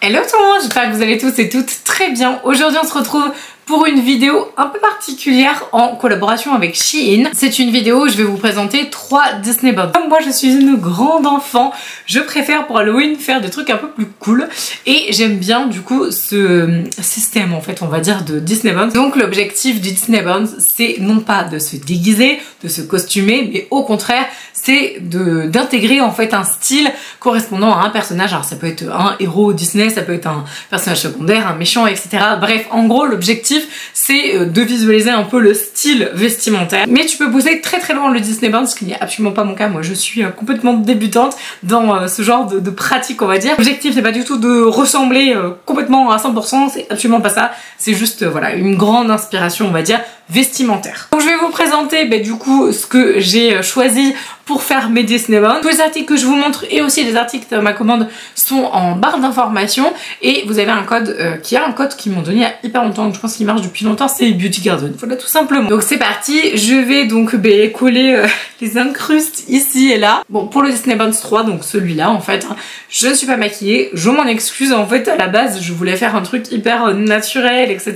Hello tout le monde, j'espère que vous allez tous et toutes très bien. Aujourd'hui on se retrouve pour une vidéo un peu particulière en collaboration avec Shein. C'est une vidéo où je vais vous présenter 3 Disney Bonds. Comme moi je suis une grande enfant, je préfère pour Halloween faire des trucs un peu plus cool et j'aime bien du coup ce système en fait on va dire de Disney Bonds. Donc l'objectif du Disney Bonds c'est non pas de se déguiser, de se costumer, mais au contraire c'est d'intégrer en fait un style correspondant à un personnage. Alors ça peut être un héros Disney, ça peut être un personnage secondaire, un méchant, etc. Bref, en gros l'objectif c'est de visualiser un peu le style vestimentaire. Mais tu peux pousser très très loin le Disney Bonds, ce qui n'est absolument pas mon cas. Moi je suis complètement débutante dans ce genre de pratique on va dire. L'objectif c'est pas du tout de ressembler complètement à 100%, c'est absolument pas ça. C'est juste voilà une grande inspiration on va dire vestimentaire. Donc je vais vous présenter du coup ce que j'ai choisi pour faire mes Disney Bonds. Tous les articles que je vous montre et aussi les articles de ma commande sont en barre d'informations et vous avez un code qui m'ont donné il y a hyper longtemps, donc je pense qu'il marche depuis longtemps, c'est Beauty Garden, voilà tout simplement. Donc c'est parti, je vais donc coller les incrustes ici et là. Bon pour le Disney Bonds 3, donc celui-là en fait, je ne suis pas maquillée, je m'en excuse en fait à la base je voulais faire un truc hyper naturel etc.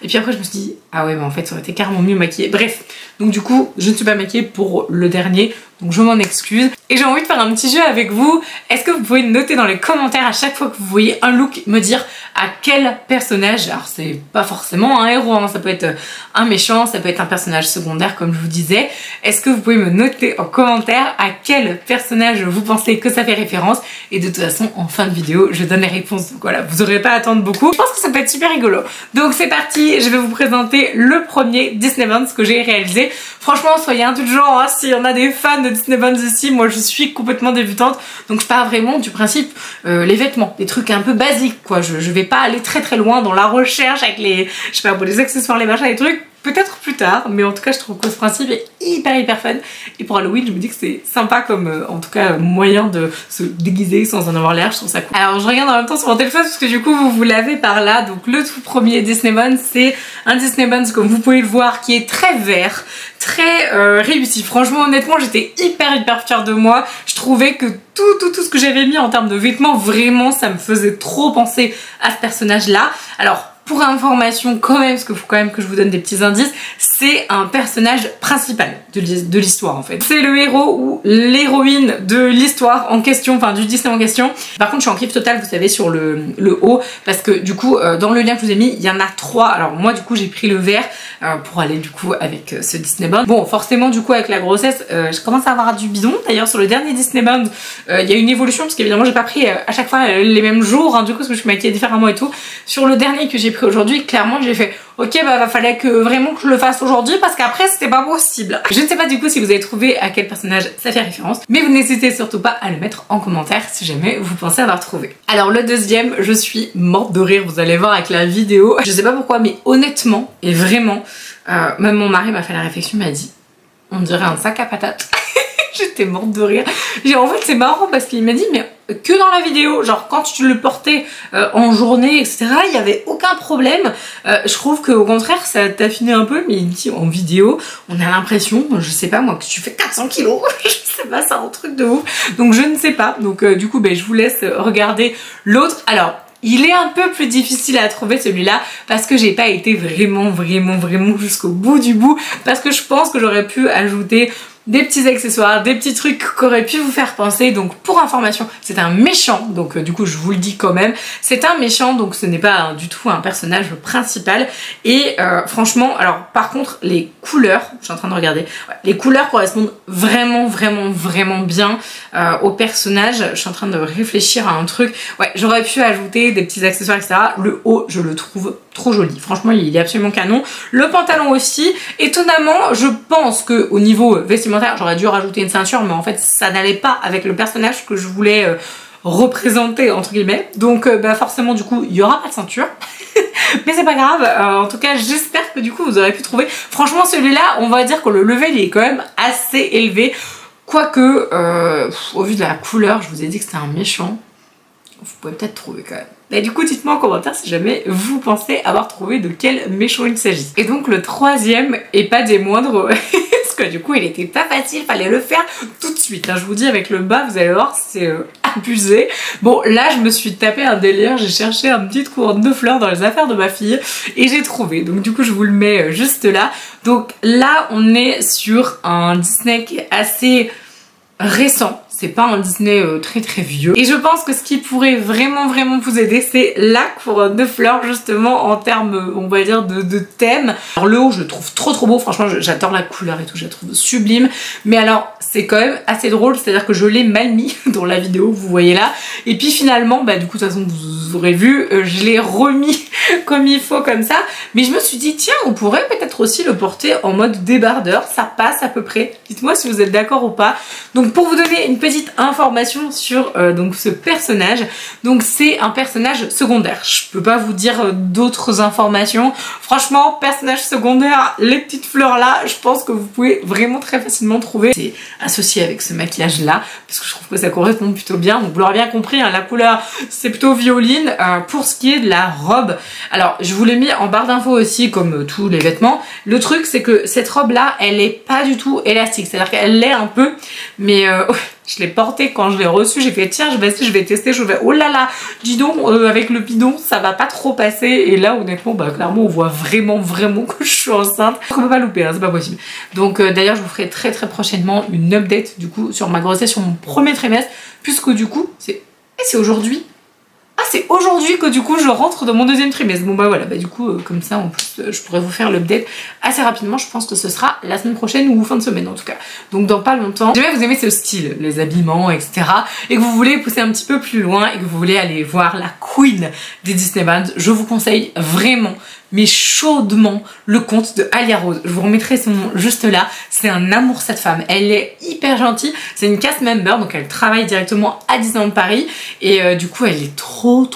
Et puis après je me suis dit ah ouais mais en fait ça aurait été carrément mieux maquillée. Bref, donc du coup je ne suis pas maquillée pour le dernier. Donc je m'en excuse. Et j'ai envie de faire un petit jeu avec vous. Est-ce que vous pouvez noter dans les commentaires à chaque fois que vous voyez un look, me dire à quel personnage, alors c'est pas forcément un héros, hein, ça peut être un méchant, ça peut être un personnage secondaire comme je vous disais. Est-ce que vous pouvez me noter en commentaire à quel personnage vous pensez que ça fait référence? Et de toute façon en fin de vidéo je donne les réponses. Donc voilà, vous aurez pas à attendre beaucoup. Je pense que ça peut être super rigolo. Donc c'est parti, je vais vous présenter le premier Disney Bonds que j'ai réalisé. Franchement soyez indulgents hein, si on a des fans de Disney Bonds ici, moi je suis complètement débutante donc je pars vraiment du principe les vêtements, des trucs un peu basiques quoi, je vais pas aller très très loin dans la recherche avec les, je sais pas, pour les accessoires, les machins, les trucs, peut-être plus tard, mais en tout cas je trouve que ce principe est hyper fun et pour Halloween je me dis que c'est sympa comme en tout cas moyen de se déguiser sans en avoir l'air, je trouve ça cool. Alors je regarde en même temps sur mon téléphone parce que du coup vous l'avez par là, donc le tout premier Disney Bonds c'est un Disney Bonds comme vous pouvez le voir qui est très vert, très réussi. Franchement honnêtement j'étais hyper fière de moi, je trouvais que tout ce que j'avais mis en termes de vêtements vraiment ça me faisait trop penser à ce personnage là. Alors pour information quand même, parce qu'il faut quand même que je vous donne des petits indices, c'est un personnage principal de l'histoire en fait. C'est le héros ou l'héroïne de l'histoire en question, enfin du Disney en question. Par contre je suis en kiff total, vous savez, sur le haut, parce que du coup dans le lien que je vous ai mis, il y en a 3. Alors moi du coup j'ai pris le vert pour aller du coup avec ce Disney Bond. Bon forcément du coup avec la grossesse, je commence à avoir du bidon. D'ailleurs sur le dernier Disney Bond, il y a une évolution, parce qu'évidemment j'ai pas pris à chaque fois les mêmes jours, hein, du coup parce que je suis maquillée différemment et tout. Sur le dernier que j'ai pris aujourd'hui, clairement j'ai fait ok fallait que vraiment que je le fasse aujourd'hui parce qu'après c'était pas possible. Je ne sais pas du coup si vous avez trouvé à quel personnage ça fait référence, mais vous n'hésitez surtout pas à le mettre en commentaire si jamais vous pensez avoir trouvé. Alors le deuxième, je suis morte de rire, vous allez voir avec la vidéo. Je sais pas pourquoi mais honnêtement et vraiment, même mon mari m'a fait la réflexion, m'a dit on dirait un sac à patates. J'étais morte de rire. En fait c'est marrant parce qu'il m'a dit mais que dans la vidéo, genre quand tu le portais en journée etc, il n'y avait aucun problème. Je trouve qu'au contraire ça t'affinait un peu, mais il me dit en vidéo on a l'impression, je sais pas moi, que tu fais 400 kilos. Je sais pas, c'est un truc de ouf. Donc je ne sais pas, donc du coup je vous laisse regarder l'autre. Alors il est un peu plus difficile à trouver celui-là parce que j'ai pas été vraiment jusqu'au bout du bout, parce que je pense que j'aurais pu ajouter des petits accessoires, des petits trucs qui auraient pu vous faire penser. Donc pour information, c'est un méchant, donc du coup je vous le dis quand même, c'est un méchant, donc ce n'est pas du tout un personnage principal. Et franchement, alors par contre les couleurs, je suis en train de regarder, ouais, les couleurs correspondent vraiment bien au personnage. Je suis en train de réfléchir à un truc, ouais, j'aurais pu ajouter des petits accessoires etc. Le haut je le trouve trop joli, franchement il est absolument canon. Le pantalon aussi, étonnamment je pense que au niveau vestimentaire j'aurais dû rajouter une ceinture, mais en fait ça n'allait pas avec le personnage que je voulais représenter entre guillemets, donc forcément du coup il n'y aura pas de ceinture. Mais c'est pas grave, en tout cas j'espère que du coup vous aurez pu trouver. Franchement celui-là on va dire que le level il est quand même assez élevé, quoique au vu de la couleur, je vous ai dit que c'était un méchant, vous pouvez peut-être trouver quand même. Et du coup dites-moi en commentaire si jamais vous pensez avoir trouvé de quel méchant il s'agit. Et donc le troisième, et pas des moindres, parce que du coup il était pas facile, fallait le faire tout de suite, hein. Je vous dis avec le bas vous allez voir c'est abusé. Bon, là je me suis tapé un délire, j'ai cherché une petite couronne de fleurs dans les affaires de ma fille et j'ai trouvé. Donc du coup je vous le mets juste là. Donc là on est sur un Disney qui est assez récent. C'est pas un Disney très très vieux. Et je pense que ce qui pourrait vraiment vous aider, c'est la couronne de fleurs, justement, en termes, on va dire, de thème. Alors le haut, je le trouve trop beau. Franchement, j'adore la couleur et tout, je la trouve sublime. Mais alors, c'est quand même assez drôle, c'est-à-dire que je l'ai mal mis dans la vidéo, vous voyez là. Et puis finalement, bah du coup, de toute façon, vous aurez vu, je l'ai remis comme il faut, comme ça. Mais je me suis dit, tiens, on pourrait peut-être aussi le porter en mode débardeur. Ça passe à peu près. Dites-moi si vous êtes d'accord ou pas. Donc pour vous donner une petite information sur donc ce personnage, donc c'est un personnage secondaire. Je peux pas vous dire d'autres informations. Franchement, personnage secondaire, les petites fleurs là, je pense que vous pouvez vraiment très facilement trouver. C'est associé avec ce maquillage là, parce que je trouve que ça correspond plutôt bien. Donc vous l'aurez bien compris, hein, la couleur c'est plutôt violine. Pour ce qui est de la robe, alors je vous l'ai mis en barre d'infos aussi, comme tous les vêtements. Le truc c'est que cette robe là, elle est pas du tout élastique, c'est-à-dire qu'elle l'est un peu, mais je l'ai portée quand je l'ai reçue, j'ai fait tiens je vais tester, je vais oh là là, dis donc avec le bidon ça va pas trop passer, et là honnêtement bah clairement on voit vraiment que je suis enceinte. On peut pas louper, hein, c'est pas possible. Donc d'ailleurs je vous ferai très prochainement une update du coup sur ma grossesse, sur mon premier trimestre, puisque du coup c'est aujourd'hui. Ah, c'est aujourd'hui que du coup je rentre dans mon deuxième trimestre. Bon bah voilà, bah du coup comme ça en plus je pourrais vous faire l'update assez rapidement. Je pense que ce sera la semaine prochaine ou fin de semaine en tout cas. Donc dans pas longtemps. Si jamais vous aimez ce style, les habillements, etc. et que vous voulez pousser un petit peu plus loin et que vous voulez aller voir la queen des Disneyland, je vous conseille vraiment, mais chaudement, le compte de Alia Rose. Je vous remettrai son nom juste là. C'est un amour cette femme. Elle est hyper gentille. C'est une cast member, donc elle travaille directement à Disneyland Paris. Et du coup, elle est trop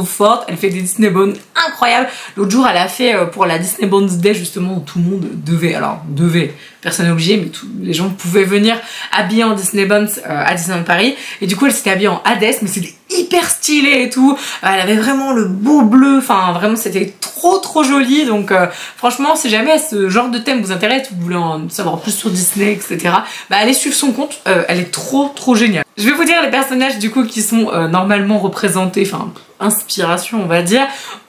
forte. Elle fait des Disney Bones incroyables. L'autre jour, elle a fait pour la Disney Bones Day, justement, où tout le monde devait, personne n'est obligé, mais les gens pouvaient venir habillés en Disney Bones à Disneyland Paris. Et du coup, elle s'était habillée en Hades, mais c'était hyper stylé et tout. Elle avait vraiment le beau bleu. Enfin, vraiment, c'était trop joli. Donc franchement, si jamais ce genre de thème vous intéresse, vous voulez en savoir plus sur Disney, etc., bah allez suivre son compte. Elle est trop géniale. Je vais vous dire les personnages du coup qui sont normalement représentés, enfin inspiration on va dire,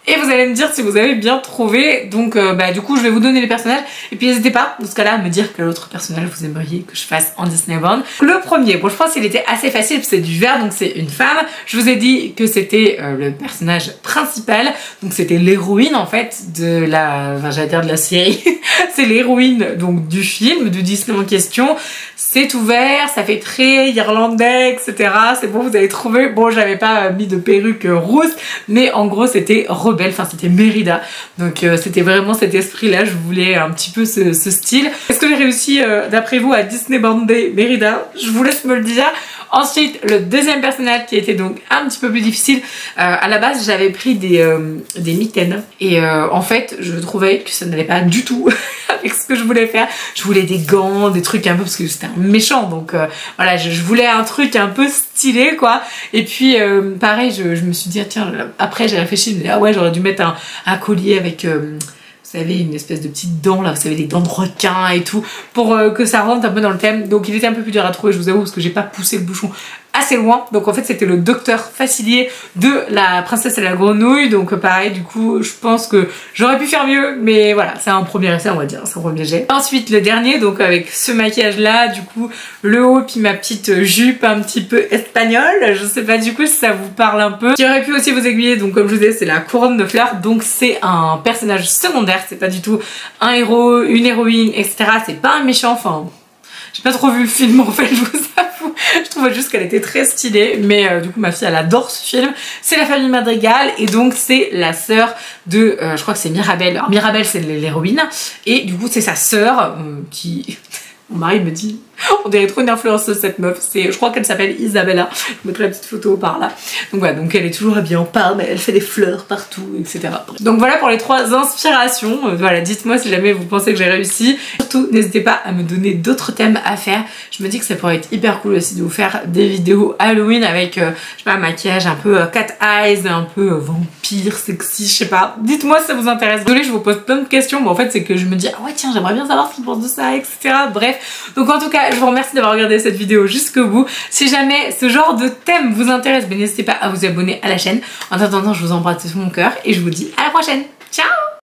et vous allez me dire si vous avez bien trouvé. Donc bah du coup je vais vous donner les personnages, et puis n'hésitez pas dans ce cas là à me dire quel autre personnage vous aimeriez que je fasse en Disneyland. Le premier, bon je pense qu'il était assez facile, c'est du vert, donc c'est une femme. Je vous ai dit que c'était le personnage principal, donc c'était l'héroïne en fait de la, enfin j'allais dire de la série, c'est l'héroïne donc du film, du Disney en question. C'est tout vert, ça fait très irlandais, etc. C'est bon, vous avez trouvé. Bon, j'avais pas mis de perruque rousse, mais en gros c'était rebelle, enfin c'était Mérida. Donc c'était vraiment cet esprit-là, je voulais un petit peu ce style. Est-ce que j'ai réussi d'après vous à Disneylander Mérida? Je vous laisse me le dire. Ensuite, le deuxième personnage qui était donc un petit peu plus difficile. À la base, j'avais pris des mitaines. Et en fait, je trouvais que ça n'allait pas du tout avec ce que je voulais faire. Je voulais des gants, des trucs un peu, parce que c'était un méchant. Donc voilà, je voulais un truc un peu stylé, quoi. Et puis, pareil, je me suis dit, ah, tiens, après j'ai réfléchi, je me dis, ah ouais, j'aurais dû mettre un collier avec... vous savez, une espèce de petite dent là, vous savez, des dents de requin et tout, pour que ça rentre un peu dans le thème. Donc il était un peu plus dur à trouver, je vous avoue, parce que j'ai pas poussé le bouchon assez loin. Donc en fait c'était le docteur Facilier de la princesse et la grenouille. Donc pareil, du coup je pense que j'aurais pu faire mieux, mais voilà, c'est un premier essai on va dire, c'est un premier jet. Ensuite le dernier, donc avec ce maquillage là, du coup le haut puis ma petite jupe un petit peu espagnole, je sais pas du coup si ça vous parle un peu. Qui aurait pu aussi vous aiguiller, donc comme je vous disais c'est la couronne de fleurs, donc c'est un personnage secondaire, c'est pas du tout un héros, une héroïne, etc. C'est pas un méchant, enfin... J'ai pas trop vu le film en fait, je vous avoue. Je trouvais juste qu'elle était très stylée, mais du coup ma fille elle adore ce film. C'est la famille Madrigal et donc c'est la sœur de, je crois que c'est Mirabel. Alors Mirabel c'est l'héroïne et du coup c'est sa sœur qui... Mon mari me dit, on dirait trop une influenceuse cette meuf, je crois qu'elle s'appelle Isabella, je mettrai la petite photo par là. Donc voilà, donc elle est toujours habillée en parme, elle fait des fleurs partout, etc. Donc voilà pour les 3 inspirations, voilà, dites-moi si jamais vous pensez que j'ai réussi. Surtout, n'hésitez pas à me donner d'autres thèmes à faire, je me dis que ça pourrait être hyper cool aussi de vous faire des vidéos Halloween avec, je sais pas, un maquillage un peu cat eyes, un peu vampire, sexy, je sais pas. Dites-moi si ça vous intéresse. Désolée, je vous pose plein de questions, mais en fait c'est que je me dis, ah ouais tiens, j'aimerais bien savoir ce qu'ils pensent de ça, etc. Bref, donc en tout cas, cas, je vous remercie d'avoir regardé cette vidéo jusqu'au bout. Si jamais ce genre de thème vous intéresse, n'hésitez pas à vous abonner à la chaîne. En attendant, je vous embrasse de tout mon cœur et je vous dis à la prochaine. Ciao!